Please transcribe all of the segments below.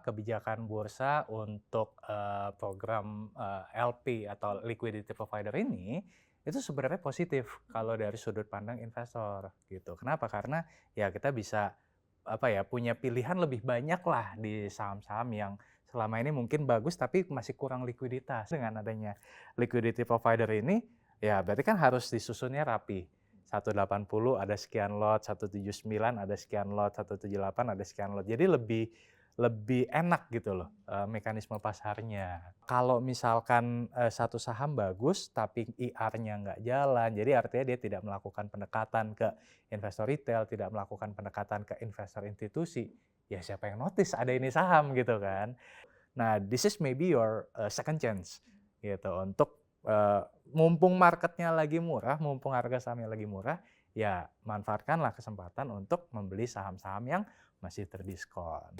kebijakan bursa untuk program LP atau liquidity provider ini itu sebenarnya positif kalau dari sudut pandang investor gitu. Kenapa? Karena ya kita bisa punya pilihan lebih banyak lah di saham-saham yang selama ini mungkin bagus tapi masih kurang likuiditas. Dengan adanya liquidity provider ini ya berarti kan harus disusunnya rapi. 180 ada sekian lot, 179 ada sekian lot, 178 ada sekian lot. Jadi lebih enak gitu loh mekanisme pasarnya. Kalau misalkan satu saham bagus tapi IR-nya nggak jalan, jadi artinya dia tidak melakukan pendekatan ke investor retail, tidak melakukan pendekatan ke investor institusi, ya siapa yang notice ada ini saham gitu kan. Nah, this is maybe your second chance gitu untuk mumpung marketnya lagi murah, mumpung harga sahamnya lagi murah, ya manfaatkanlah kesempatan untuk membeli saham-saham yang masih terdiskon.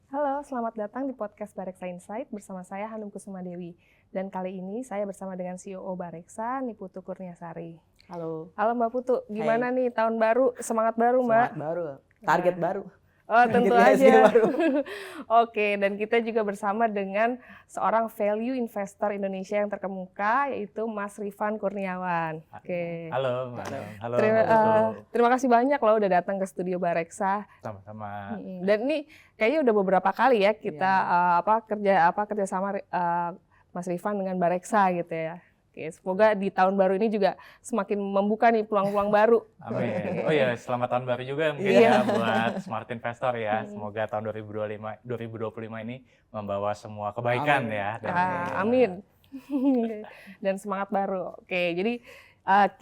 Halo, selamat datang di podcast Bareksa Insight bersama saya Hanum Kusuma Dewi. Dan kali ini saya bersama dengan CEO Bareksa, Niputu Kurniasari. Halo. Halo Mbak Putu, gimana nih tahun baru, semangat baru Mbak? Semangat baru, target baru. Oh tentu Target aja. baru. Oke, dan kita juga bersama dengan seorang value investor Indonesia yang terkemuka, yaitu Mas Rifan Kurniawan. Oke. Halo, halo. Terima kasih banyak loh udah datang ke studio Bareksa. Sama-sama. Dan ini kayaknya udah beberapa kali ya kita kerjasama Mas Rifan dengan Bareksa gitu ya. Oke, semoga di tahun baru ini juga semakin membuka nih peluang-peluang baru. Amin. Oh ya, selamat tahun baru juga mungkin ya buat smart investor ya. Semoga tahun 2025 ini membawa semua kebaikan ya. Amin. Dan semangat baru. Oke, jadi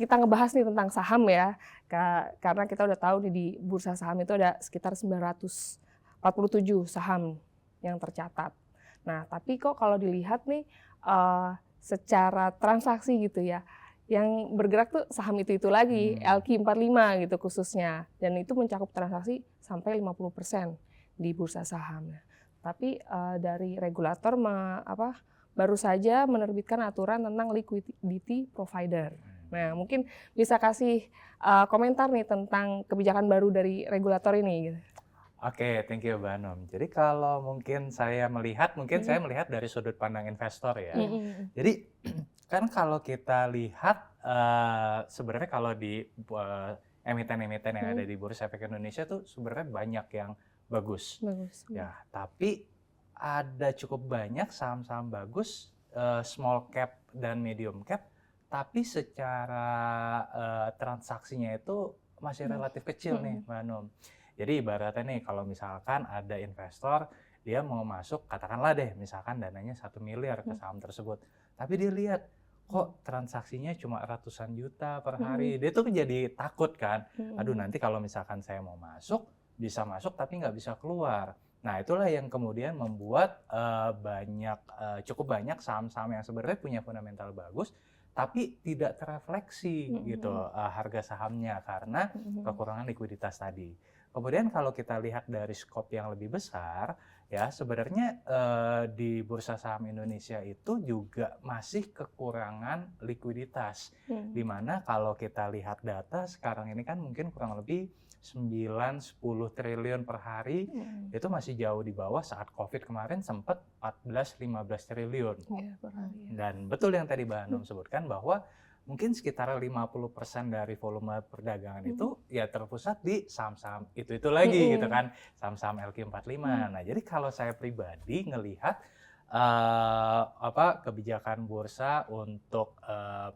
kita ngebahas nih tentang saham ya. Karena kita udah tahu nih di bursa saham itu ada sekitar 947 saham yang tercatat. Nah, tapi kok kalau dilihat nih secara transaksi gitu ya, yang bergerak tuh saham itu lagi, LQ45 gitu khususnya, dan itu mencakup transaksi sampai 50% di bursa saham. Tapi dari regulator baru saja menerbitkan aturan tentang liquidity provider. Nah, mungkin bisa kasih komentar nih tentang kebijakan baru dari regulator ini. Gitu. Oke, thank you Mbak Hanum. Jadi kalau mungkin saya melihat dari sudut pandang investor ya. Jadi kan kalau kita lihat sebenarnya kalau di emiten-emiten yang ada di Bursa Efek Indonesia tuh sebenarnya banyak yang bagus. Ya, tapi ada cukup banyak saham-saham bagus small cap dan medium cap, tapi secara transaksinya itu masih relatif kecil nih Mbak Hanum. Jadi ibaratnya nih kalau misalkan ada investor, dia mau masuk, katakanlah deh misalkan dananya 1 miliar ke saham tersebut. Tapi dia lihat, kok transaksinya cuma ratusan juta per hari. Dia tuh jadi takut kan, aduh nanti kalau misalkan saya mau masuk, bisa masuk tapi nggak bisa keluar. Nah itulah yang kemudian membuat cukup banyak saham-saham yang sebenarnya punya fundamental bagus, tapi tidak terefleksi gitu harga sahamnya karena kekurangan likuiditas tadi. Kemudian kalau kita lihat dari skop yang lebih besar, ya sebenarnya di bursa saham Indonesia itu juga masih kekurangan likuiditas. Di mana kalau kita lihat data sekarang ini kan mungkin kurang lebih 9-10 triliun per hari, itu masih jauh di bawah saat COVID kemarin sempat 14-15 triliun. Dan betul yang tadi Mbak Hanum sebutkan bahwa mungkin sekitar 50% dari volume perdagangan itu ya terpusat di saham-saham itu lagi gitu kan, saham-saham LQ45. Nah, jadi kalau saya pribadi ngelihat kebijakan bursa untuk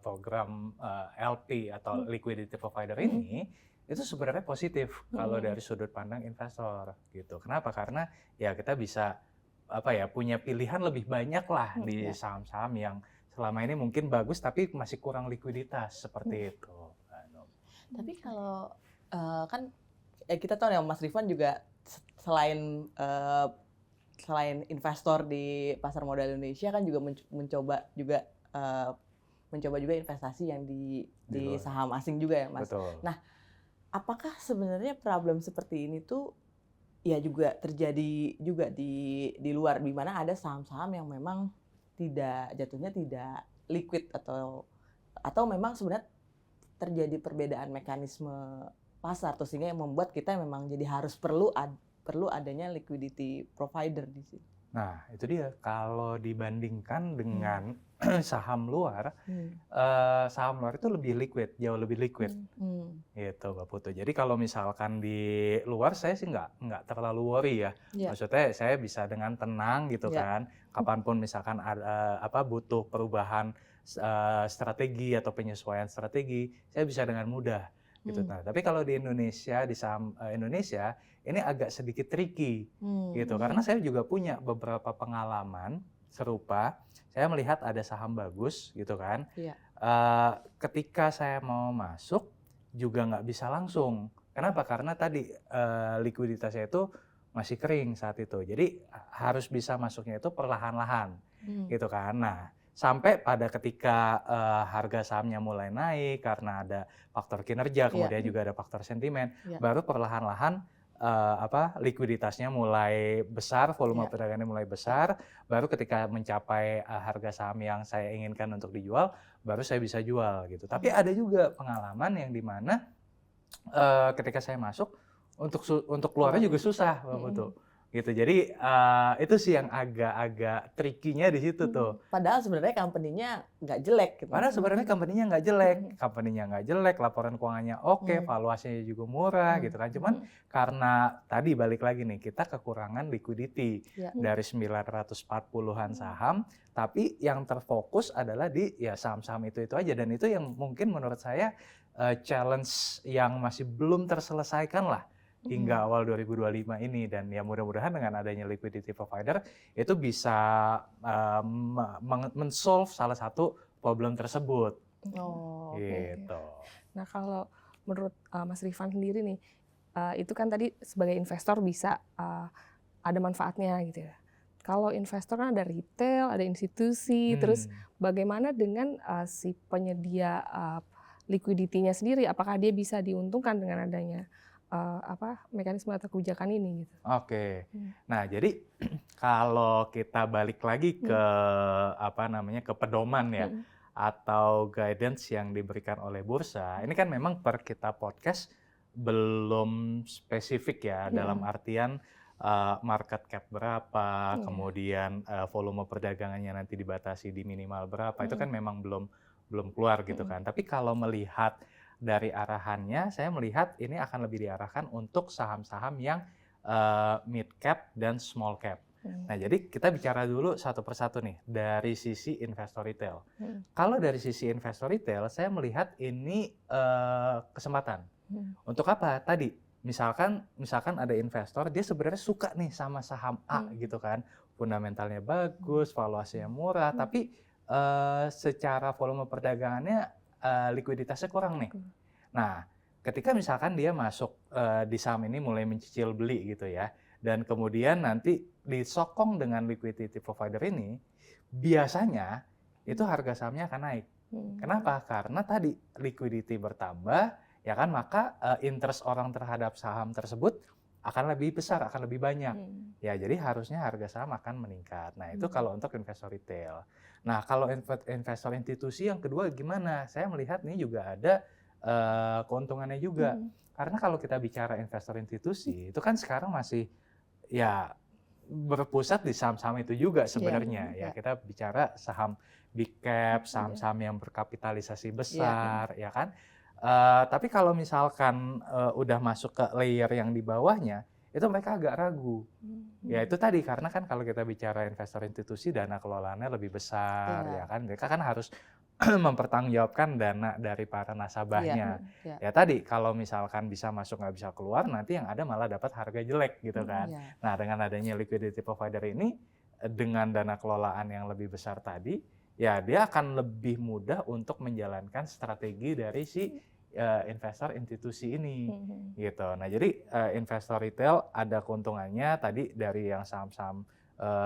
program LP atau liquidity provider ini itu sebenarnya positif kalau dari sudut pandang investor gitu. Kenapa? Karena ya kita bisa punya pilihan lebih banyak lah di saham-saham yang selama ini mungkin bagus tapi masih kurang likuiditas seperti itu. Tapi kalau kan kita tahu ya Mas Rifan juga selain investor di pasar modal Indonesia kan juga mencoba juga investasi yang di saham asing juga ya Mas. Betul. Nah, apakah sebenarnya problem seperti ini tuh ya juga terjadi juga di luar, di mana ada saham-saham yang memang jatuhnya tidak liquid atau memang sebenarnya terjadi perbedaan mekanisme pasar tuh sehingga yang membuat kita memang jadi harus perlu adanya liquidity provider di sini. Nah, itu dia. Kalau dibandingkan dengan saham luar, saham luar itu lebih liquid, jauh lebih liquid, gitu Mbak Putu. Jadi kalau misalkan di luar saya sih nggak terlalu worry ya. Maksudnya saya bisa dengan tenang gitu kan. Kapanpun misalkan ada butuh perubahan strategi atau penyesuaian strategi, saya bisa dengan mudah. Gitu. Nah, tapi kalau di Indonesia, di saham Indonesia ini agak sedikit tricky gitu, karena saya juga punya beberapa pengalaman serupa. Saya melihat ada saham bagus gitu kan, ketika saya mau masuk juga nggak bisa langsung. Kenapa? Karena tadi likuiditasnya itu masih kering saat itu, jadi harus bisa masuknya itu perlahan-lahan gitu kan. Nah, sampai pada ketika harga sahamnya mulai naik karena ada faktor kinerja, kemudian juga ada faktor sentimen, baru perlahan-lahan likuiditasnya mulai besar, volume perdagangannya mulai besar, baru ketika mencapai harga saham yang saya inginkan untuk dijual, baru saya bisa jual gitu. Tapi ada juga pengalaman yang dimana ketika saya masuk, untuk keluarnya juga susah, Mbak Putu. Gitu. Jadi itu sih yang agak-agak tricky-nya di situ tuh. Padahal sebenarnya company-nya nggak jelek. Gitu. Padahal sebenarnya company-nya nggak jelek, laporan keuangannya oke, valuasinya juga murah gitu kan. Cuman karena tadi balik lagi nih, kita kekurangan liquidity dari 940-an saham, tapi yang terfokus adalah di saham-saham itu aja, dan itu yang mungkin menurut saya challenge yang masih belum terselesaikan lah hingga awal 2025 ini, dan ya mudah-mudahan dengan adanya liquidity provider itu bisa men-solve salah satu problem tersebut. Gitu. Nah, kalau menurut Mas Rifan sendiri nih, itu kan tadi sebagai investor bisa ada manfaatnya gitu ya. Kalau investor kan ada retail, ada institusi, terus bagaimana dengan si penyedia liquidity-nya sendiri? Apakah dia bisa diuntungkan dengan adanya mekanisme atau kebijakan ini gitu? Oke. Nah, jadi kalau kita balik lagi ke ke pedoman ya atau guidance yang diberikan oleh bursa, ini kan memang per kita podcast belum spesifik ya, dalam artian market cap berapa, kemudian volume perdagangannya nanti dibatasi di minimal berapa, itu kan memang belum keluar gitu kan. Tapi kalau melihat dari arahannya, saya melihat ini akan lebih diarahkan untuk saham-saham yang mid cap dan small cap. Nah, jadi kita bicara dulu satu persatu nih dari sisi investor retail. Kalau dari sisi investor retail, saya melihat ini kesempatan. Untuk apa? Tadi, misalkan ada investor, dia sebenarnya suka nih sama saham A gitu kan, fundamentalnya bagus, valuasinya murah, tapi secara volume perdagangannya likuiditasnya kurang nih. Nah, ketika misalkan dia masuk di saham ini mulai mencicil beli gitu ya, dan kemudian nanti disokong dengan liquidity provider ini, biasanya itu harga sahamnya akan naik. Kenapa? Karena tadi liquidity bertambah, ya kan, maka interest orang terhadap saham tersebut akan lebih besar, akan lebih banyak. Ya, jadi harusnya harga saham akan meningkat. Nah, itu kalau untuk investor retail. Nah, kalau investor institusi yang kedua gimana? Saya melihat ini juga ada keuntungannya juga. Karena kalau kita bicara investor institusi, itu kan sekarang masih ya berpusat di saham-saham itu juga sebenarnya. Ya, kita bicara saham big cap, saham-saham yang berkapitalisasi besar, ya kan? Tapi kalau misalkan udah masuk ke layer yang di bawahnya, itu mereka agak ragu. Ya itu tadi, karena kan kalau kita bicara investor institusi, dana kelolaannya lebih besar, ya kan? Mereka kan harus mempertanggungjawabkan dana dari para nasabahnya. Ya tadi, kalau misalkan bisa masuk nggak bisa keluar, nanti yang ada malah dapat harga jelek gitu kan. Nah, dengan adanya liquidity provider ini, dengan dana kelolaan yang lebih besar tadi, ya dia akan lebih mudah untuk menjalankan strategi dari si investor institusi ini gitu. Nah, jadi investor retail ada keuntungannya tadi dari yang saham-saham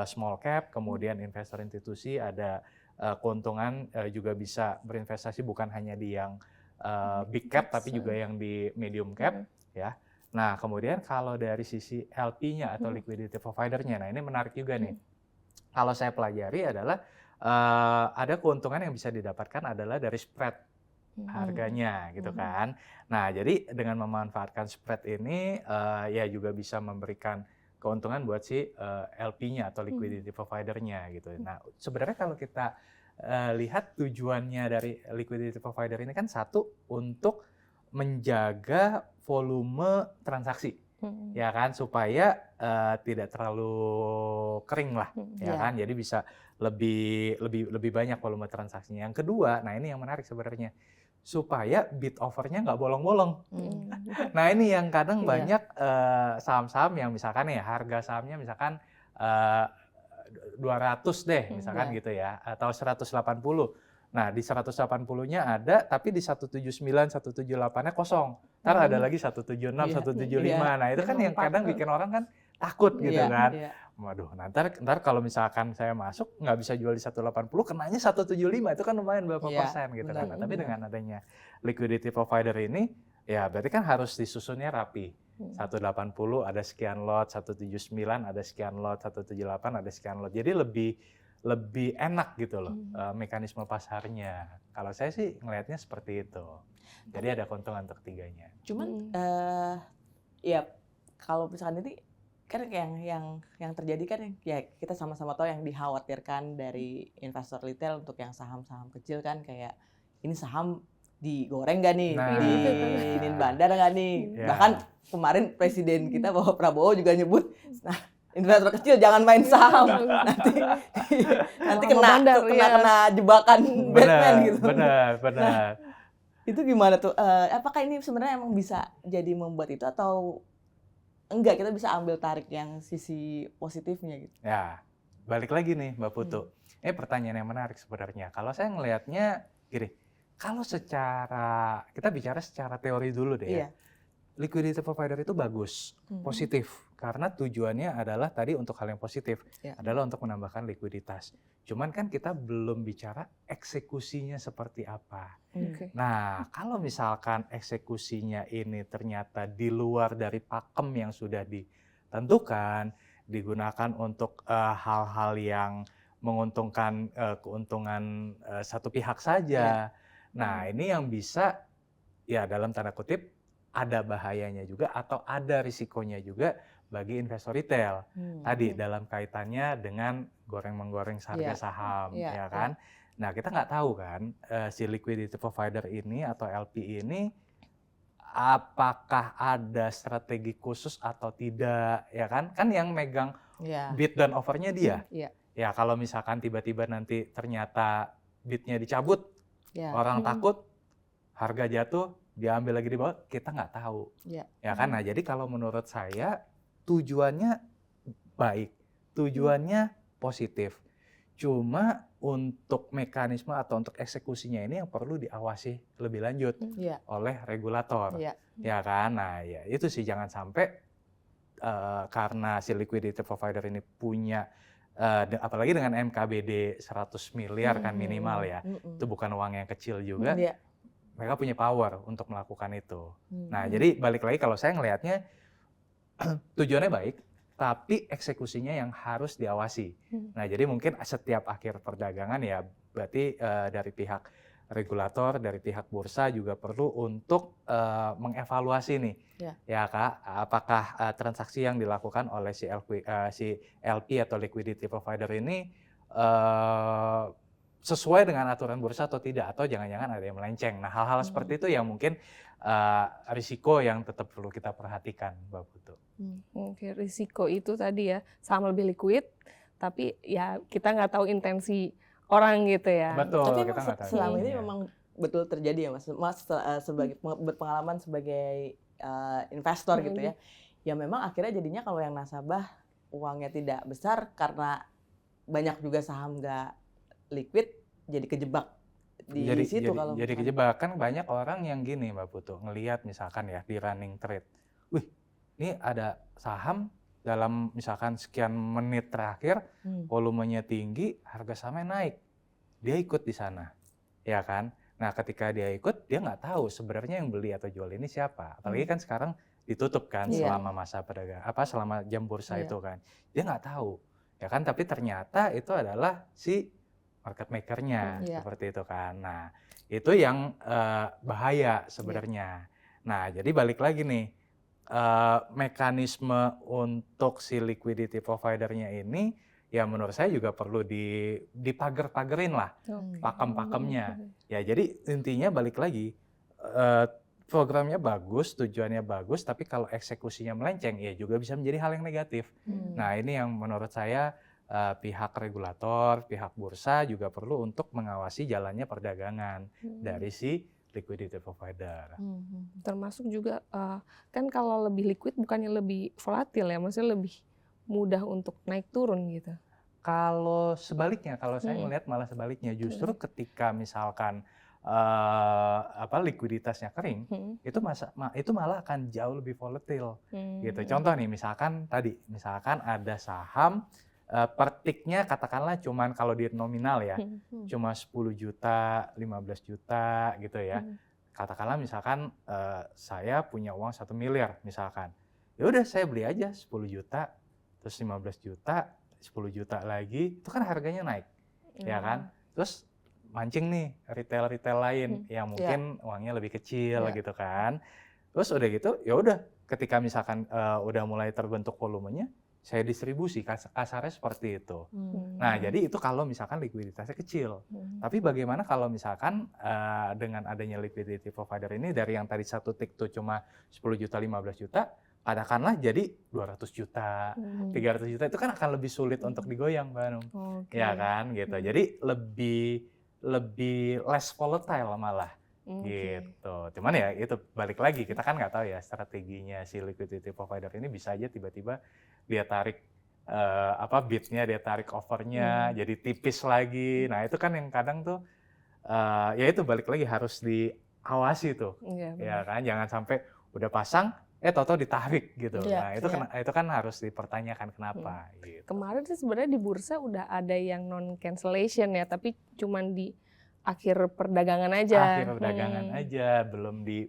small cap, kemudian investor institusi ada keuntungan juga bisa berinvestasi bukan hanya di yang big cap tapi juga yang di medium cap ya. Nah, kemudian kalau dari sisi LP-nya atau liquidity provider-nya, nah ini menarik juga nih. Kalau saya pelajari adalah ada keuntungan yang bisa didapatkan adalah dari spread. harganya gitu kan. Nah, jadi dengan memanfaatkan spread ini ya juga bisa memberikan keuntungan buat si LP-nya atau liquidity provider-nya gitu. Nah, sebenarnya kalau kita lihat tujuannya dari liquidity provider ini kan satu untuk menjaga volume transaksi. Ya kan, supaya tidak terlalu kering lah, ya kan. Jadi bisa lebih banyak volume transaksinya. Yang kedua, nah ini yang menarik sebenarnya, supaya bid offer-nya nggak bolong-bolong. Nah ini yang kadang banyak saham-saham yang misalkan ya harga sahamnya misalkan 200 deh, misalkan gitu ya, atau 180. Nah, di 180-nya ada, tapi di 179, 178-nya kosong. Ntar ada lagi 176, 175. Nah, itu kan yang kadang bikin orang kan takut gitu kan. Waduh, ntar kalau misalkan saya masuk, nggak bisa jual di 180, kenanya 175. Itu kan lumayan berapa persen gitu kan. Nah, tapi dengan adanya liquidity provider ini, ya berarti kan harus disusunnya rapi. 180 ada sekian lot, 179 ada sekian lot, 178 ada sekian lot. Jadi lebih enak gitu loh mekanisme pasarnya. Kalau saya sih ngelihatnya seperti itu. Jadi ada keuntungan untuk ketiganya. Cuman ya kalau misalkan ini kan yang terjadi kan ya kita sama-sama tahu yang dikhawatirkan dari investor retail untuk yang saham-saham kecil kan kayak ini saham digoreng gak nih, diinin bandar gak nih. Bahkan kemarin presiden kita Bapak Prabowo juga nyebut, nah investor kecil jangan main saham, nanti kena jebakan Batman gitu. Benar. Nah, itu gimana tuh? Apakah ini sebenarnya emang bisa jadi membuat itu atau enggak? Kita bisa ambil tarik yang sisi positifnya gitu. Ya, balik lagi nih Mbak Putu. Ini pertanyaan yang menarik sebenarnya. Kalau saya ngelihatnya gini, kalau kita bicara secara teori dulu deh ya. Liquidity provider itu bagus, positif. Karena tujuannya adalah tadi untuk hal yang positif, adalah untuk menambahkan likuiditas. Cuman kan kita belum bicara eksekusinya seperti apa. Nah, kalau misalkan eksekusinya ini ternyata di luar dari pakem yang sudah ditentukan, digunakan untuk hal-hal yang menguntungkan keuntungan satu pihak saja. Nah, ini yang bisa ya dalam tanda kutip ada bahayanya juga atau ada risikonya juga bagi investor retail. Tadi dalam kaitannya dengan goreng-menggoreng harga saham, ya kan? Nah, kita nggak tahu kan si liquidity provider ini atau LP ini apakah ada strategi khusus atau tidak, ya kan? Kan yang megang bid dan offernya dia. Ya, kalau misalkan tiba-tiba nanti ternyata bidnya dicabut, orang takut, harga jatuh, diambil lagi di bawah, kita nggak tahu. Ya kan? Nah, jadi kalau menurut saya tujuannya baik, tujuannya positif. Cuma untuk mekanisme atau untuk eksekusinya ini yang perlu diawasi lebih lanjut oleh regulator. Ya kan? Nah, ya itu sih jangan sampai karena si liquidity provider ini punya apalagi dengan MKBD 100 miliar kan minimal ya. Itu bukan uang yang kecil juga. Mereka punya power untuk melakukan itu. Nah, jadi balik lagi kalau saya ngelihatnya tujuannya baik, tapi eksekusinya yang harus diawasi. Nah, jadi mungkin setiap akhir perdagangan ya berarti dari pihak regulator, dari pihak bursa juga perlu untuk mengevaluasi nih. Ya Kak, apakah transaksi yang dilakukan oleh si LP atau liquidity provider ini sesuai dengan aturan bursa atau tidak, atau jangan-jangan ada yang melenceng. Nah, hal-hal seperti itu yang mungkin risiko yang tetap perlu kita perhatikan, Mbak Putu. Oke, risiko itu tadi ya, saham lebih liquid, tapi ya kita nggak tahu intensi orang gitu ya. Betul, tapi kita nggak tahu. Selama ini memang betul terjadi ya Mas sebagai berpengalaman sebagai investor gitu ya. Ya memang akhirnya jadinya kalau yang nasabah uangnya tidak besar karena banyak juga saham nggak liquid, jadi kejebak di situ. Kalau jadi kejebak. Kan banyak orang yang gini Mbak Putu, ngelihat misalkan ya di running trade, wih ini ada saham dalam misalkan sekian menit terakhir volumenya tinggi, harga sahamnya naik, dia ikut di sana, ya kan? Nah, ketika dia ikut, dia nggak tahu sebenarnya yang beli atau jual ini siapa. Apalagi kan sekarang ditutup kan selama masa perdagangan, selama jam bursa itu kan, dia nggak tahu, ya kan? Tapi ternyata itu adalah si market maker-nya, seperti itu kan. Nah, itu yang bahaya sebenarnya. Nah, jadi balik lagi nih, mekanisme untuk si liquidity provider-nya ini, ya menurut saya juga perlu dipager-pagerin lah, pakem-pakemnya. Ya, jadi intinya balik lagi, programnya bagus, tujuannya bagus, tapi kalau eksekusinya melenceng, ya juga bisa menjadi hal yang negatif. Nah, ini yang menurut saya pihak regulator, pihak bursa juga perlu untuk mengawasi jalannya perdagangan dari si liquidity provider. Termasuk juga kan kalau lebih liquid bukannya lebih volatil ya, maksudnya lebih mudah untuk naik turun gitu. Kalau sebaliknya, kalau saya melihat malah sebaliknya, justru ketika misalkan likuiditasnya kering, itu malah akan jauh lebih volatil gitu. Contoh nih, misalkan ada saham per ticknya katakanlah cuman kalau di nominal ya, cuma 10 juta, 15 juta gitu ya. Katakanlah misalkan saya punya uang 1 miliar misalkan. Ya udah saya beli aja 10 juta, terus 15 juta, 10 juta lagi, itu kan harganya naik. Ya kan? Terus mancing nih retail-retail lain yang mungkin uangnya lebih kecil gitu kan. Terus udah gitu, ya udah ketika misalkan udah mulai terbentuk volumenya, saya distribusi, kasarnya seperti itu. Nah, jadi itu kalau misalkan likuiditasnya kecil. Tapi bagaimana kalau misalkan dengan adanya liquidity provider ini, dari yang tadi satu tick tuh cuma 10 juta, 15 juta, katakanlah jadi 200 juta, 300 juta, itu kan akan lebih sulit untuk digoyang, Mbak Anum. Ya kan, gitu. Jadi lebih less volatile malah. Gitu. Cuman ya itu balik lagi, kita kan nggak tahu ya strateginya si liquidity provider ini, bisa aja tiba-tiba dia tarik bidnya, dia tarik offernya jadi tipis lagi. Nah itu kan yang kadang tuh ya itu balik lagi harus diawasi tuh, ya kan, jangan sampai udah pasang tahu-tahu ditarik gitu. Nah itu kan harus dipertanyakan kenapa. Gitu. Kemarin sih sebenarnya di bursa udah ada yang non cancellation ya, tapi cuman di akhir perdagangan aja. Akhir perdagangan aja, belum di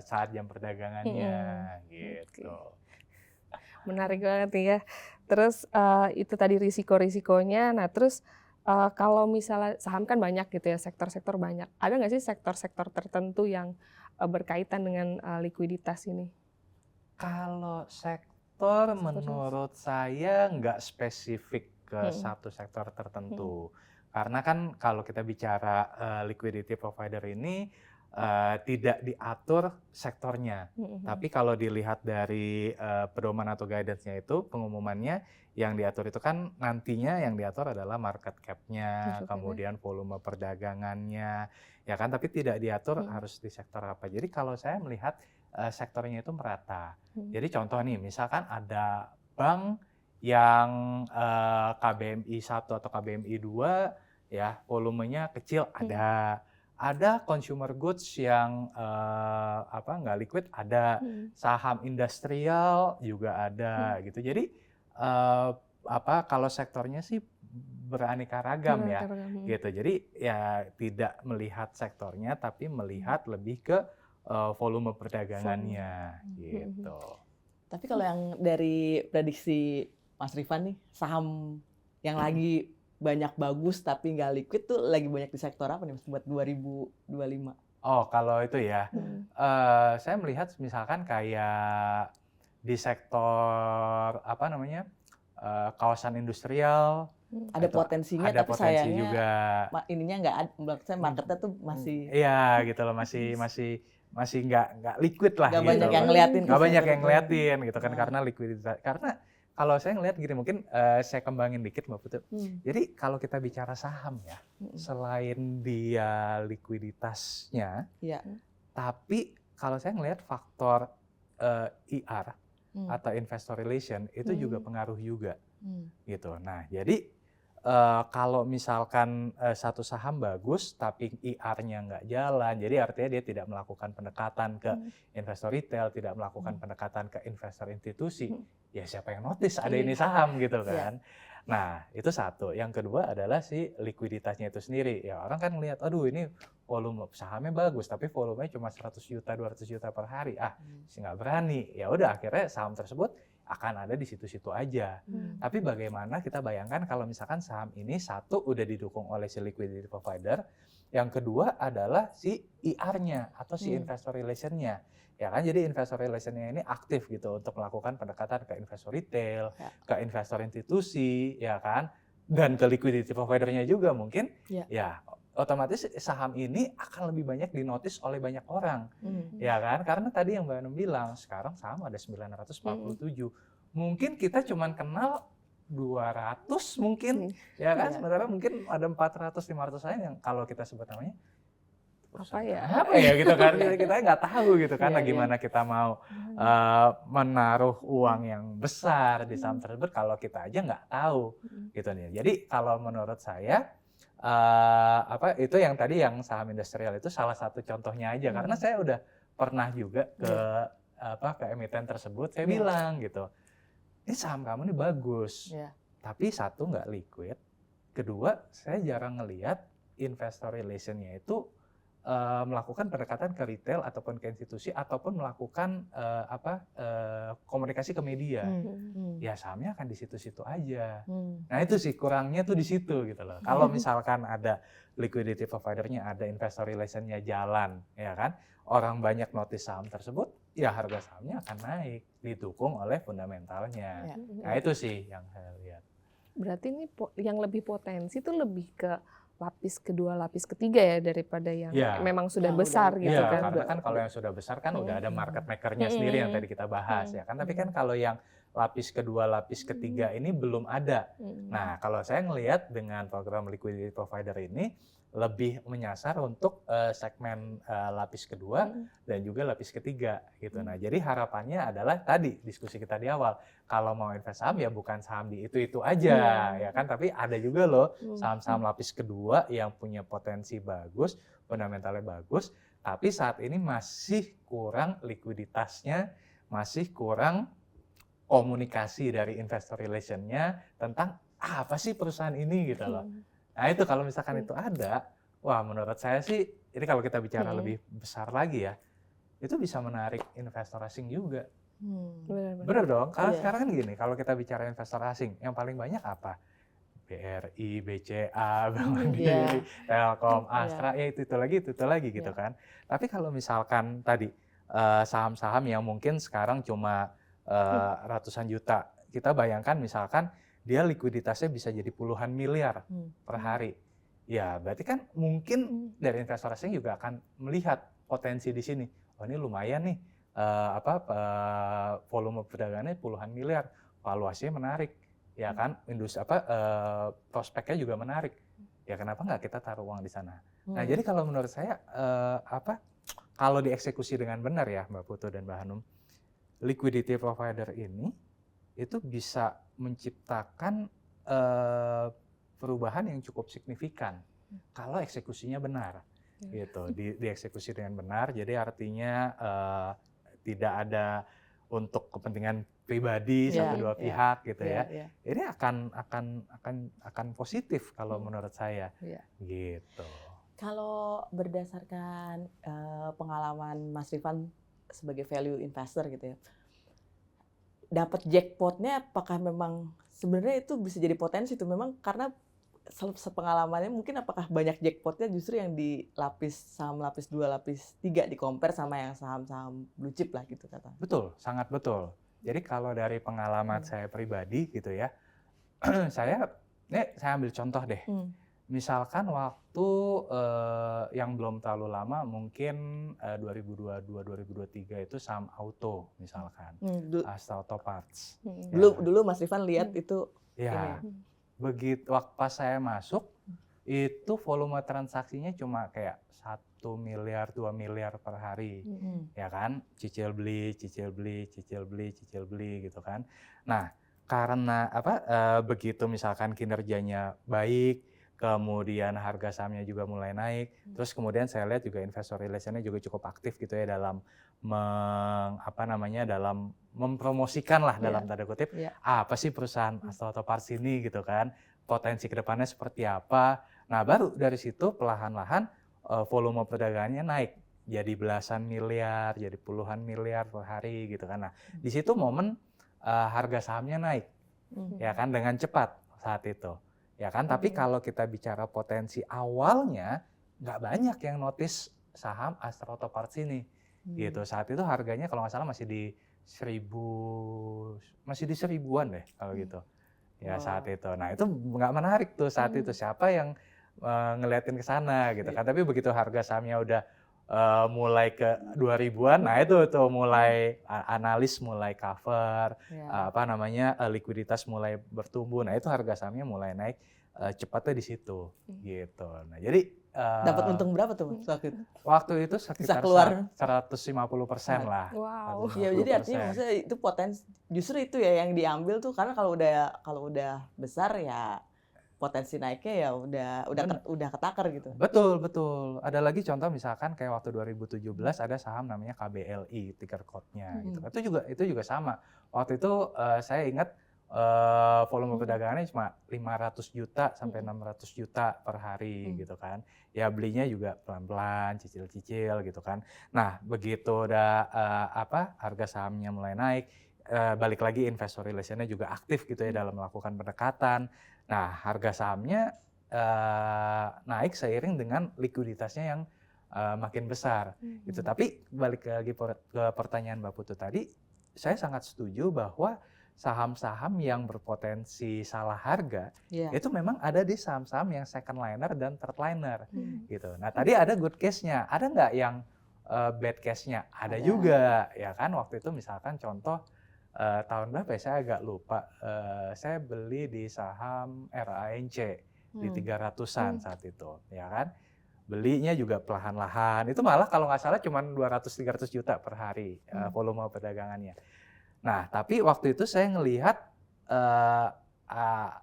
saat jam perdagangannya gitu. Menarik banget nih ya. Terus itu tadi risiko-risikonya. Nah terus kalau misalnya saham kan banyak gitu ya, sektor-sektor banyak. Ada nggak sih sektor-sektor tertentu yang berkaitan dengan likuiditas ini? Kalau sektor menurut saya nggak spesifik ke satu sektor tertentu. Karena kan kalau kita bicara liquidity provider ini tidak diatur sektornya. Tapi kalau dilihat dari pedoman atau guidance-nya itu, pengumumannya yang diatur itu kan nantinya yang diatur adalah market cap-nya, kemudian volume perdagangannya, ya kan, tapi tidak diatur harus di sektor apa. Jadi kalau saya melihat sektornya itu merata. Jadi contoh nih, misalkan ada bank yang KBMI 1 atau KBMI 2 ya, volumenya kecil, ada consumer goods yang nggak liquid, ada saham industrial juga ada gitu. Jadi kalau sektornya sih beraneka ragam ya gitu. Jadi ya tidak melihat sektornya, tapi melihat lebih ke volume perdagangannya gitu. Tapi kalau yang dari prediksi Mas Rifan nih, saham yang lagi banyak bagus tapi nggak liquid tuh lagi banyak di sektor apa nih Mas buat 2025? Oh, kalau itu ya, saya melihat misalkan kayak di sektor kawasan industrial. Ada potensinya, ada tapi potensi sayangnya juga. Ininya nggak ada, menurut saya marketnya tuh masih. Iya gitu loh, masih nggak liquid lah. Nggak gitu. banyak yang ngeliatin. Nggak banyak yang ngeliatin gitu kan, karena likuiditas. Karena kalau saya ngelihat gini, mungkin saya kembangin dikit Mbak Putu. Jadi kalau kita bicara saham ya, selain dia likuiditasnya, tapi kalau saya ngelihat faktor IR atau investor relation itu juga pengaruh juga, gitu. Nah jadi kalau misalkan satu saham bagus tapi IR-nya nggak jalan, jadi artinya dia tidak melakukan pendekatan ke investor retail, tidak melakukan pendekatan ke investor institusi, ya siapa yang notice ada ini saham gitu kan. Nah itu satu. Yang kedua adalah si likuiditasnya itu sendiri. Ya orang kan ngelihat, aduh ini volume sahamnya bagus tapi volumenya cuma 100 juta, 200 juta per hari. Sih nggak berani. Ya udah akhirnya saham tersebut akan ada di situ-situ aja. Tapi bagaimana kita bayangkan kalau misalkan saham ini satu udah didukung oleh si liquidity provider, yang kedua adalah si IR-nya atau si investor relation-nya. Ya kan, jadi investor relation-nya ini aktif gitu untuk melakukan pendekatan ke investor retail, ke investor institusi, ya kan, dan ke liquidity provider-nya juga mungkin, ya otomatis saham ini akan lebih banyak dinotis oleh banyak orang, ya kan, karena tadi yang Mbak Hanum bilang, sekarang saham ada 947, mungkin kita cuman kenal 200 mungkin, ya kan, sementara mungkin ada 400-500 lain yang kalau kita sebut namanya, apa ya? Apa ya gitu kan, kita nggak tahu gitu kan, gimana kita mau menaruh uang yang besar di saham tersebut kalau kita aja nggak tahu gitu nih. Jadi kalau menurut saya itu yang tadi yang saham industrial itu salah satu contohnya aja, karena saya udah pernah juga ke emiten tersebut, saya bilang gitu, ini saham kamu ini bagus, tapi satu nggak liquid, kedua saya jarang ngelihat investor relation-nya itu melakukan pendekatan ke retail ataupun ke institusi ataupun melakukan komunikasi ke media. Ya sahamnya akan di situ-situ aja. Nah itu sih kurangnya tuh di situ gitu loh. Kalau misalkan ada liquidity provider-nya, ada investor relation-nya jalan, ya kan, orang banyak notice saham tersebut, ya harga sahamnya akan naik, didukung oleh fundamentalnya. Nah itu sih yang saya lihat. Berarti ini yang lebih potensi tuh lebih ke lapis kedua, lapis ketiga ya, daripada yang memang sudah besar gitu kan. Karena kan kalau yang sudah besar kan udah ada market maker-nya sendiri yang tadi kita bahas ya kan. Tapi kan kalau yang lapis kedua, lapis ketiga ini belum ada. Nah kalau saya ngelihat dengan program liquidity provider ini lebih menyasar untuk segmen lapis kedua dan juga lapis ketiga gitu. Nah jadi harapannya adalah tadi diskusi kita di awal, kalau mau invest saham ya bukan saham di itu aja ya kan, tapi ada juga loh saham-saham lapis kedua yang punya potensi bagus, fundamentalnya bagus, tapi saat ini masih kurang likuiditasnya, masih kurang komunikasi dari investor relation-nya tentang apa sih perusahaan ini gitu loh. Nah itu kalau misalkan itu ada, wah menurut saya sih, ini kalau kita bicara lebih besar lagi ya, itu bisa menarik investor asing juga. Bener dong, karena sekarang kan gini, kalau kita bicara investor asing, yang paling banyak apa? BRI, BCA, Bank Mandiri, Telkom, Astra, ya itu lagi gitu kan. Tapi kalau misalkan tadi saham-saham yang mungkin sekarang cuma ratusan juta, kita bayangkan misalkan dia likuiditasnya bisa jadi puluhan miliar per hari. Ya, berarti kan mungkin dari investor asing juga akan melihat potensi di sini. Oh, ini lumayan nih, volume perdagangannya puluhan miliar, valuasinya menarik, ya kan? Industri prospeknya juga menarik. Ya kenapa nggak kita taruh uang di sana? Nah, jadi kalau menurut saya kalau dieksekusi dengan benar ya, Mbak Putu dan Mbak Hanum, liquidity provider ini itu bisa menciptakan perubahan yang cukup signifikan kalau eksekusinya benar, gitu. Dieksekusi dengan benar, jadi artinya tidak ada untuk kepentingan pribadi satu dua pihak, gitu ya. Ini akan positif kalau menurut saya, gitu. Kalau berdasarkan pengalaman Mas Rifan sebagai value investor gitu ya, dapat jackpotnya apakah memang sebenarnya itu bisa jadi potensi itu memang karena sepengalamannya mungkin apakah banyak jackpotnya justru yang di saham lapis 2, lapis 3 di compare sama yang saham-saham blue chip lah gitu kata. Betul, sangat betul. Jadi kalau dari pengalaman saya pribadi gitu ya, saya ambil contoh deh. Misalkan waktu yang belum terlalu lama, mungkin 2022-2023 itu saham auto misalkan, Astra Auto Parts. Dulu Mas Rifan lihat itu. Ya, begitu waktu pas saya masuk, itu volume transaksinya cuma kayak 1 miliar, 2 miliar per hari, ya kan? Cicil beli gitu kan. Nah, karena begitu misalkan kinerjanya baik, kemudian harga sahamnya juga mulai naik, terus kemudian saya lihat juga investor relation-nya juga cukup aktif gitu ya dalam dalam mempromosikan lah dalam tanda kutip apa sih perusahaan Astra Auto Parts ini gitu kan, potensi kedepannya seperti apa. Nah baru dari situ perlahan-lahan volume perdagangannya naik jadi belasan miliar, jadi puluhan miliar per hari gitu kan. Nah di situ momen harga sahamnya naik, ya kan, dengan cepat saat itu, ya kan. Tapi kalau kita bicara potensi awalnya, nggak banyak yang notice saham Astra Auto Parts ini, gitu. Saat itu harganya kalau nggak salah masih di 1000-an deh kalau gitu, ya saat itu. Nah itu nggak menarik tuh saat itu, siapa yang ngeliatin ke sana gitu kan. Tapi begitu harga sahamnya udah mulai ke 2000-an, nah itu tuh mulai analis mulai cover, likuiditas mulai bertumbuh. Nah itu harga sahamnya mulai naik cepatnya di situ, gitu. Nah jadi dapat untung berapa tuh waktu itu sekitar 150% lah. Wow. Ya jadi artinya maksudnya itu potensi, justru itu ya yang diambil tuh, karena kalau udah besar ya potensi naiknya ya udah ketakar gitu. Betul. Ada lagi contoh misalkan kayak waktu 2017 ada saham namanya KBLI, ticker code-nya gitu. Itu juga sama. Waktu itu saya ingat volume perdagangannya cuma 500 juta sampai 600 juta per hari gitu kan. Ya belinya juga pelan-pelan, cicil-cicil gitu kan. Nah, begitu udah harga sahamnya mulai naik, balik lagi investor relation-nya juga aktif gitu ya dalam melakukan pendekatan. Nah, harga sahamnya naik seiring dengan likuiditasnya yang makin besar gitu. Tapi balik lagi ke pertanyaan Mbak Putu tadi, saya sangat setuju bahwa saham-saham yang berpotensi salah harga itu memang ada di saham-saham yang second liner dan third liner gitu. Nah tadi ada good case-nya, ada nggak yang bad case-nya? Ada juga ya kan. Waktu itu misalkan contoh tahun berapa ya, saya agak lupa, saya beli di saham RANC di 300-an saat itu ya kan. Belinya juga perlahan-lahan, itu malah kalau nggak salah cuma 200-300 juta per hari volume perdagangannya. Nah, tapi waktu itu saya ngelihat,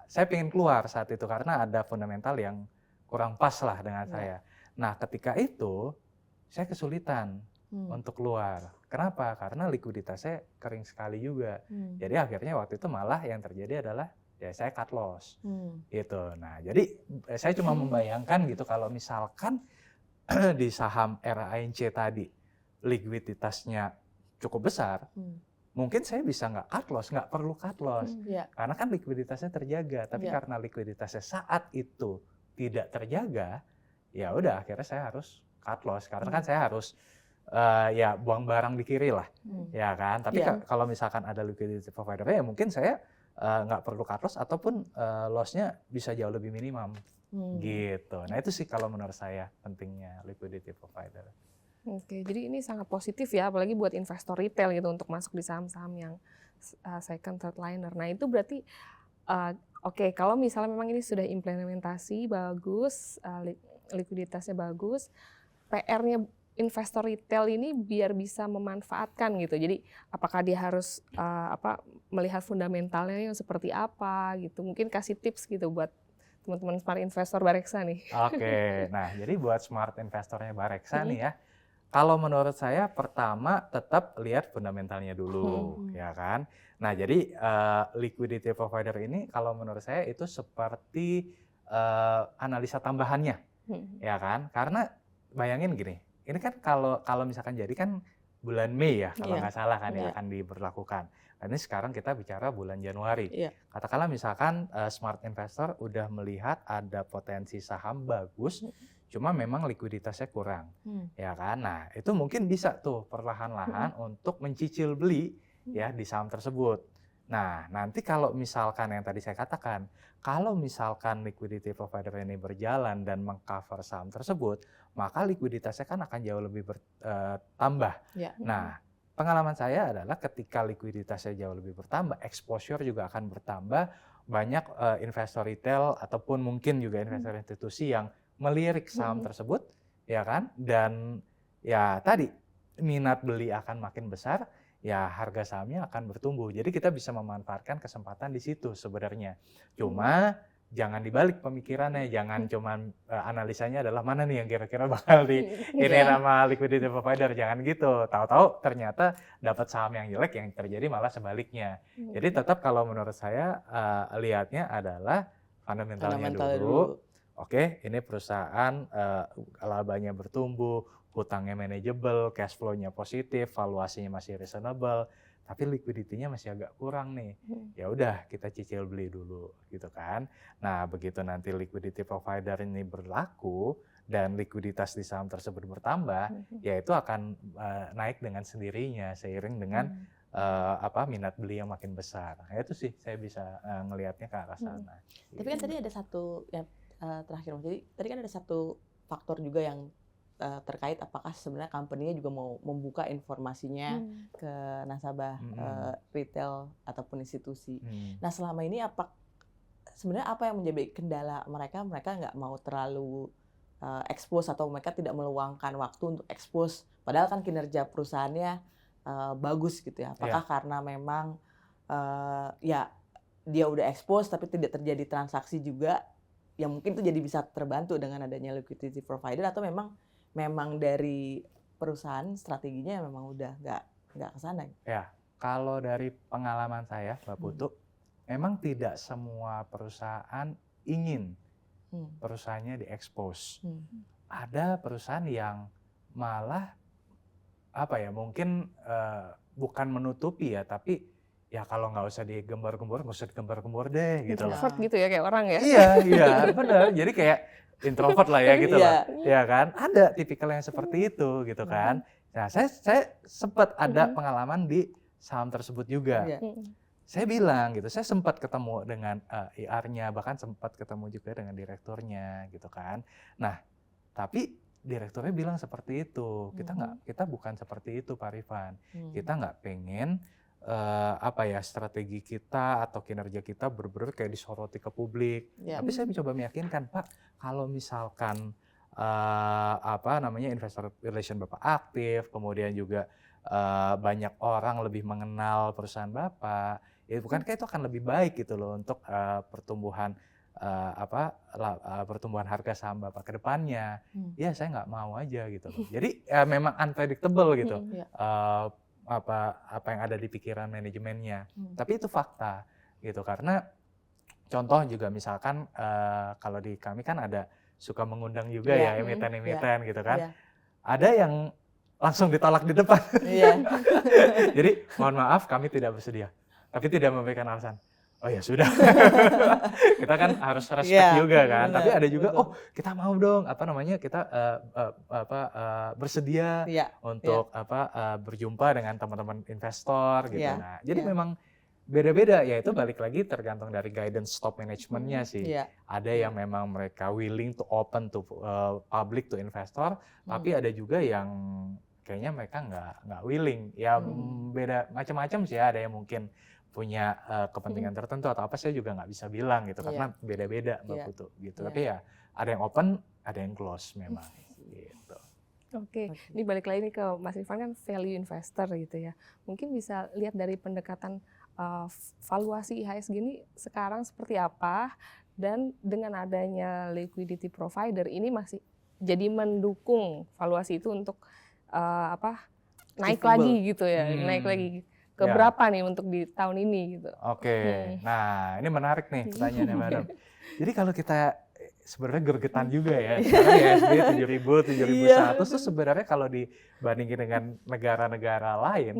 saya pengen keluar saat itu karena ada fundamental yang kurang pas lah dengan saya. Nah, ketika itu saya kesulitan untuk keluar. Kenapa? Karena likuiditasnya kering sekali juga. Jadi akhirnya waktu itu malah yang terjadi adalah ya saya cut loss, gitu. Nah, jadi saya cuma membayangkan gitu kalau misalkan di saham RANC tadi likuiditasnya cukup besar. Mungkin saya bisa nggak cut loss, nggak perlu cut loss, karena kan likuiditasnya terjaga. Tapi karena likuiditasnya saat itu tidak terjaga, ya udah akhirnya saya harus cut loss. Karena kan saya harus ya buang barang di kiri lah, ya kan. Tapi kalau misalkan ada liquidity provider, ya mungkin saya nggak perlu cut loss ataupun lossnya bisa jauh lebih minimum, gitu. Nah itu sih kalau menurut saya pentingnya liquidity provider. Oke, jadi ini sangat positif ya, apalagi buat investor retail gitu untuk masuk di saham-saham yang second, third liner. Nah itu berarti, oke, kalau misalnya memang ini sudah implementasi bagus, likuiditasnya bagus, PR-nya investor retail ini biar bisa memanfaatkan gitu. Jadi apakah dia harus melihat fundamentalnya yang seperti apa gitu? Mungkin kasih tips gitu buat teman-teman smart investor Bareksa nih. Oke, nah jadi buat smart investornya Bareksa nih ya. Kalau menurut saya pertama tetap lihat fundamentalnya dulu, ya kan. Nah jadi liquidity provider ini kalau menurut saya itu seperti analisa tambahannya, ya kan. Karena bayangin gini, ini kan kalau misalkan jadi kan bulan Mei ya kalau nggak salah kan yang akan diberlakukan. Nah, ini sekarang kita bicara bulan Januari. Katakanlah misalkan smart investor udah melihat ada potensi saham bagus. Cuma memang likuiditasnya kurang, ya kan. Nah itu mungkin bisa tuh perlahan-lahan untuk mencicil beli ya di saham tersebut. Nah nanti kalau misalkan yang tadi saya katakan, kalau misalkan liquidity provider ini berjalan dan mengcover saham tersebut, maka likuiditasnya kan akan jauh lebih bertambah. Nah pengalaman saya adalah ketika likuiditasnya jauh lebih bertambah, exposure juga akan bertambah. Banyak investor retail ataupun mungkin juga investor institusi yang melirik saham tersebut, ya kan, dan ya tadi minat beli akan makin besar, ya harga sahamnya akan bertumbuh. Jadi kita bisa memanfaatkan kesempatan di situ sebenarnya. Cuma jangan dibalik pemikirannya, jangan cuma analisanya adalah mana nih yang kira-kira bakal di ini nama liquidity provider, jangan gitu. Tahu-tahu ternyata dapat saham yang jelek, yang terjadi malah sebaliknya. Jadi tetap kalau menurut saya lihatnya adalah fundamentalnya dulu. Oke, ini perusahaan labanya bertumbuh, hutangnya manageable, cash flow-nya positif, valuasinya masih reasonable, tapi liquidity-nya masih agak kurang nih. Ya udah kita cicil beli dulu gitu kan. Nah, begitu nanti liquidity provider ini berlaku dan likuiditas di saham tersebut bertambah, ya itu akan naik dengan sendirinya seiring dengan minat beli yang makin besar. Nah, itu sih saya bisa ngelihatnya ke arah sana. Tapi kan tadi ada satu yang terakhir, jadi tadi kan ada satu faktor juga yang terkait apakah sebenarnya company-nya juga mau membuka informasinya ke nasabah retail ataupun institusi. Nah, selama ini sebenarnya apa yang menjadi kendala mereka? Mereka nggak mau terlalu expose atau mereka tidak meluangkan waktu untuk expose. Padahal kan kinerja perusahaannya bagus gitu ya. Apakah karena memang ya dia udah expose tapi tidak terjadi transaksi juga, yang mungkin itu jadi bisa terbantu dengan adanya liquidity provider, atau memang dari perusahaan strateginya memang udah nggak ke sana? Ya, kalau dari pengalaman saya, Mbak Putu, memang tidak semua perusahaan ingin perusahaannya diekspos. Ada perusahaan yang malah mungkin bukan menutupi ya, tapi ya kalau nggak usah digembar-gembor, nggak usah digembar-gembor deh gitu loh. Introvert gitu ya kayak orang ya? Iya benar. Jadi kayak introvert lah ya gitu loh. Ya kan, ada tipikal yang seperti itu gitu kan. Nah, saya sempat ada pengalaman di saham tersebut juga. Saya bilang gitu, saya sempat ketemu dengan IR-nya, bahkan sempat ketemu juga dengan direkturnya gitu kan. Nah, tapi direkturnya bilang seperti itu. Kita bukan seperti itu, Pak Rifan. Kita nggak pengen strategi kita atau kinerja kita benar-benar kayak disoroti ke publik. Tapi saya mencoba meyakinkan, Pak, kalau misalkan investor relation Bapak aktif, kemudian juga banyak orang lebih mengenal perusahaan Bapak, ya bukankah itu akan lebih baik gitu loh untuk pertumbuhan pertumbuhan harga saham Bapak ke depannya. Ya saya nggak mau aja gitu loh. Jadi memang unpredictable gitu. Apa yang ada di pikiran manajemennya. Tapi itu fakta gitu, karena contoh juga misalkan kalau di kami kan ada suka mengundang juga ya emiten-emiten gitu kan. Ada yang langsung ditolak di depan. Jadi mohon maaf kami tidak bersedia. Tapi tidak memberikan alasan. Oh ya sudah. Kita kan harus respect juga kan. Tapi ada juga kita mau dong kita bersedia untuk berjumpa dengan teman-teman investor gitu. Nah, jadi memang beda-beda ya, itu balik lagi tergantung dari guidance top managementnya sih. Ada yang memang mereka willing to open to public to investor, tapi ada juga yang kayaknya mereka nggak willing. Ya beda macam-macam sih ya, ada yang mungkin punya kepentingan tertentu atau apa, saya juga nggak bisa bilang gitu karena beda-beda Mbak Putu gitu. Tapi ya ada yang open, ada yang close memang gitu. Oke, ini balik lagi nih ke Mas Irfan, kan value investor gitu ya. Mungkin bisa lihat dari pendekatan valuasi IHSG ini sekarang seperti apa, dan dengan adanya liquidity provider ini masih jadi mendukung valuasi itu untuk naik lagi gitu ya, naik lagi. Keberapa nih untuk di tahun ini gitu? Oke, nah ini menarik nih pertanyaannya Madam. Jadi kalau kita sebenarnya gergetan juga ya, sekarang IHSG 7.000, 7.100 tuh sebenarnya kalau dibandingin dengan negara-negara lain,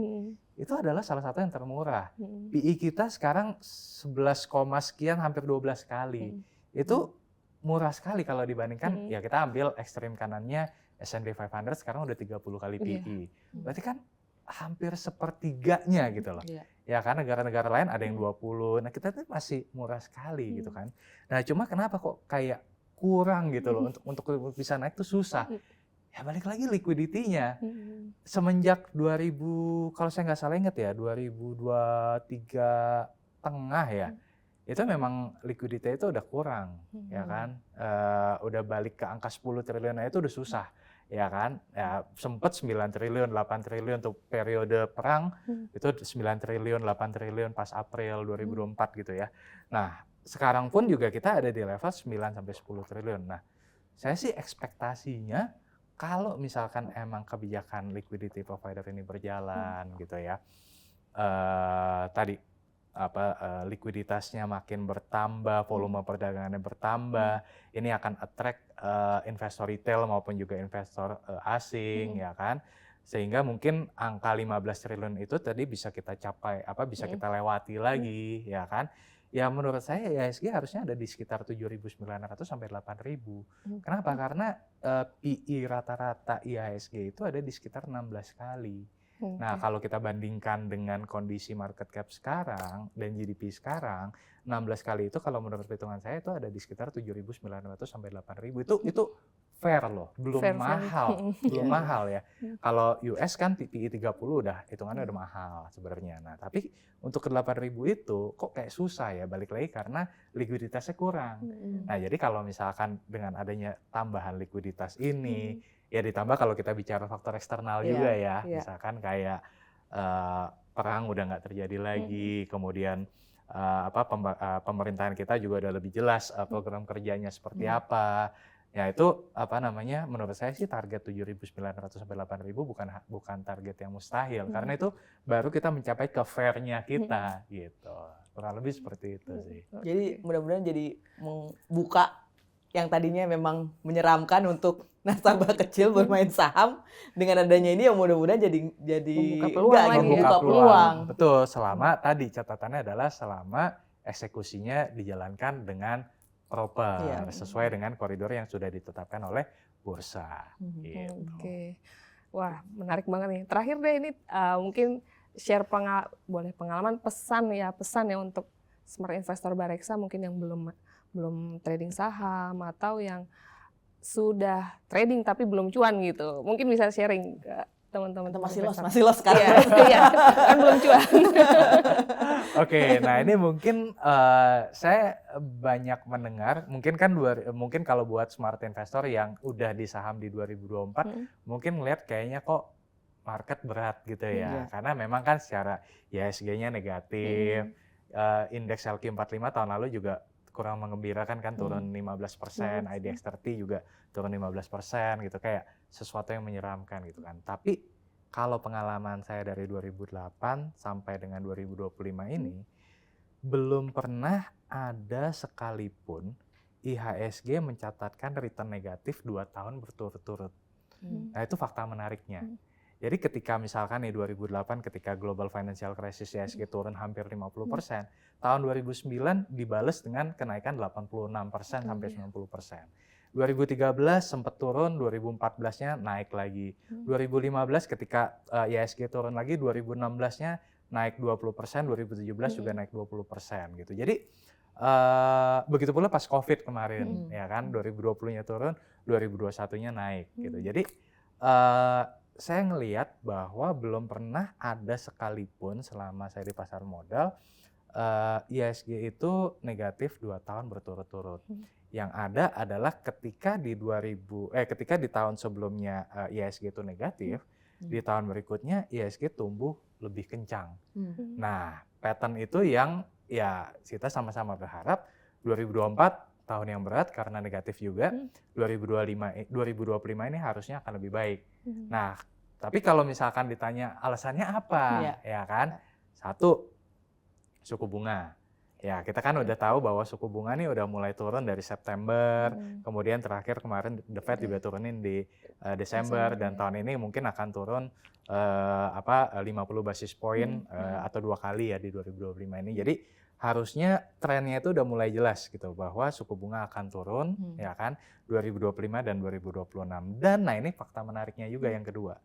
itu adalah salah satu yang termurah. PI kita sekarang 11, sekian, hampir 12 kali. Itu murah sekali kalau dibandingkan, ya kita ambil ekstrem kanannya S&P 500 sekarang udah 30 kali PI. Berarti kan hampir sepertiganya gitu loh. Ya kan negara-negara lain ada yang 20. Nah, kita tuh masih murah sekali gitu kan. Nah, cuma kenapa kok kayak kurang gitu loh, untuk bisa naik tuh susah. Ya balik lagi liquidity-nya. Semenjak 2000, kalau saya nggak salah ingat ya, 2023 tengah ya. Itu memang liquidity itu udah kurang, ya kan. Udah balik ke angka 10 triliun itu udah susah. Ya kan, ya sempat 9 triliun, 8 triliun untuk periode perang, itu 9 triliun, 8 triliun pas April 2024 gitu ya. Nah, sekarang pun juga kita ada di level 9 sampai 10 triliun. Nah, saya sih ekspektasinya kalau misalkan emang kebijakan liquidity provider ini berjalan gitu ya, tadi likuiditasnya makin bertambah, volume perdagangannya bertambah, ini akan attract investor retail maupun juga investor asing, ya kan? Sehingga mungkin angka 15 triliun itu tadi bisa kita capai, bisa kita lewati lagi, ya kan? Ya menurut saya IHSG harusnya ada di sekitar 7.900 sampai 8.000. Kenapa? Karena PI rata-rata IHSG itu ada di sekitar 16 kali. Nah, kalau kita bandingkan dengan kondisi market cap sekarang dan GDP sekarang, 16 kali itu kalau menurut perhitungan saya itu ada di sekitar 7.900 sampai 8.000. Itu fair loh, belum Fair, mahal, belum mahal ya. Kalau US kan PI 30 udah hitungannya udah mahal sebenarnya. Nah, tapi untuk ke 8.000 itu kok kayak susah ya, balik lagi karena likuiditasnya kurang. Nah, jadi kalau misalkan dengan adanya tambahan likuiditas ini, ya ditambah kalau kita bicara faktor eksternal juga ya, misalkan kayak perang udah nggak terjadi lagi, kemudian pemerintahan kita juga udah lebih jelas program kerjanya seperti apa. Ya itu menurut saya sih target 7.900 sampai 8.000 bukan target yang mustahil, karena itu baru kita mencapai ke fair-nya kita gitu. Kurang lebih seperti itu sih. Jadi mudah-mudahan jadi membuka yang tadinya memang menyeramkan untuk nasabah kecil bermain saham, dengan adanya ini yang mudah-mudahan jadi membuka peluang. Betul, selama tadi catatannya adalah selama eksekusinya dijalankan dengan proper, sesuai dengan koridor yang sudah ditetapkan oleh bursa. Gitu. Oke. Wah, menarik banget nih. Terakhir deh ini mungkin share boleh pengalaman pesan ya untuk smart investor Bareksa mungkin yang belum trading saham atau yang sudah trading tapi belum cuan gitu. Mungkin bisa sharing ke teman-teman. Masih los sekarang. Iya, kan belum cuan. Oke, nah ini mungkin saya banyak mendengar, mungkin kalau buat smart investor yang udah di saham di 2024, mungkin ngelihat kayaknya kok market berat gitu ya. Karena memang kan secara IHSG-nya negatif, indeks LQ45 tahun lalu juga kurang mengembirakan kan, turun 15%, IDX 30 juga turun 15% gitu, kayak sesuatu yang menyeramkan gitu kan. Tapi kalau pengalaman saya dari 2008 sampai dengan 2025 ini, belum pernah ada sekalipun IHSG mencatatkan return negatif 2 tahun berturut-turut. Nah itu fakta menariknya. Jadi ketika misalkan 2008 ketika global financial crisis IHSG turun hampir 50%, tahun 2009 dibales dengan kenaikan 86% sampai 90%. 2013 sempat turun, 2014-nya naik lagi. 2015 ketika IHSG turun lagi, 2016-nya naik 20%, 2017 juga naik 20% gitu. Jadi begitu pula pas COVID kemarin, ya kan, 2020-nya turun, 2021-nya naik gitu. Jadi saya ngelihat bahwa belum pernah ada sekalipun selama saya di pasar modal IHSG itu negatif 2 tahun berturut-turut. Yang ada adalah ketika di tahun sebelumnya IHSG itu negatif, di tahun berikutnya IHSG tumbuh lebih kencang. Nah, pattern itu yang ya kita sama-sama berharap 2024 tahun yang berat karena negatif juga, 2025 ini harusnya akan lebih baik. Nah, tapi kalau misalkan ditanya alasannya apa, ya kan? Satu, suku bunga. Ya, kita kan udah tahu bahwa suku bunga nih udah mulai turun dari September, kemudian terakhir kemarin The Fed juga turunin di Desember, dan tahun ini mungkin akan turun 50 basis point atau 2 kali ya di 2025 ini. Jadi harusnya trennya itu udah mulai jelas gitu bahwa suku bunga akan turun, ya kan, 2025 dan 2026. Dan nah ini fakta menariknya juga yang kedua.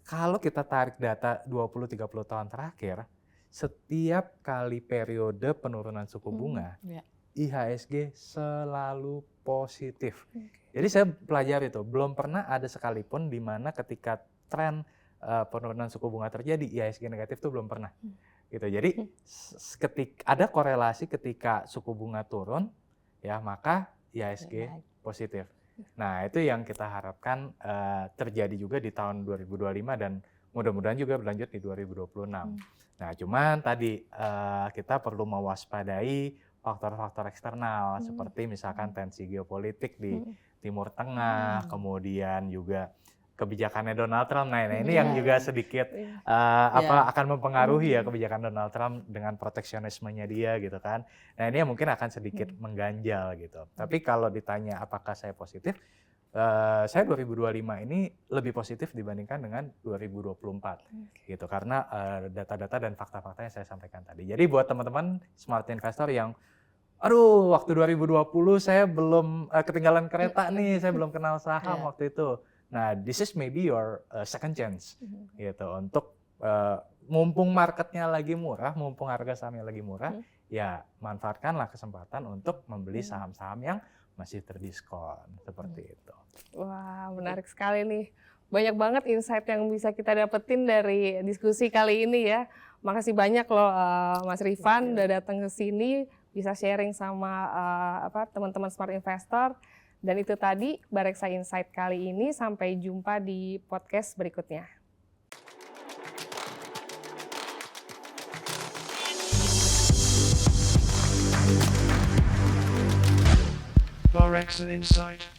Kalau kita tarik data 20-30 tahun terakhir, setiap kali periode penurunan suku bunga, IHSG selalu positif. Jadi saya pelajari itu, belum pernah ada sekalipun di mana ketika tren penurunan suku bunga terjadi, IHSG negatif itu belum pernah. Gitu. Jadi ada korelasi ketika suku bunga turun, ya maka IHSG positif. Nah itu yang kita harapkan terjadi juga di tahun 2025 dan mudah-mudahan juga berlanjut di 2026. Nah, cuman tadi kita perlu mewaspadai faktor-faktor eksternal seperti misalkan tensi geopolitik di Timur Tengah, kemudian juga kebijakannya Donald Trump. Nah ini yang juga sedikit akan mempengaruhi ya kebijakan Donald Trump dengan proteksionismenya dia gitu kan. Nah ini yang mungkin akan sedikit mengganjal gitu. Tapi kalau ditanya apakah saya positif, saya 2025 ini lebih positif dibandingkan dengan 2024 gitu karena data-data dan fakta-fakta yang saya sampaikan tadi. Jadi buat teman-teman smart investor yang aduh waktu 2020 saya belum ketinggalan kereta nih, saya belum kenal saham waktu itu. Nah, this is maybe your second chance gitu untuk mumpung marketnya lagi murah, mumpung harga sahamnya lagi murah, ya manfaatkanlah kesempatan untuk membeli saham-saham yang masih terdiskon seperti itu. Wah, menarik sekali nih. Banyak banget insight yang bisa kita dapetin dari diskusi kali ini ya. Makasih banyak loh Mas Rifan udah datang ke sini, bisa sharing sama teman-teman smart investor. Dan itu tadi Bareksa Insight kali ini, sampai jumpa di podcast berikutnya. Bareksa Insight.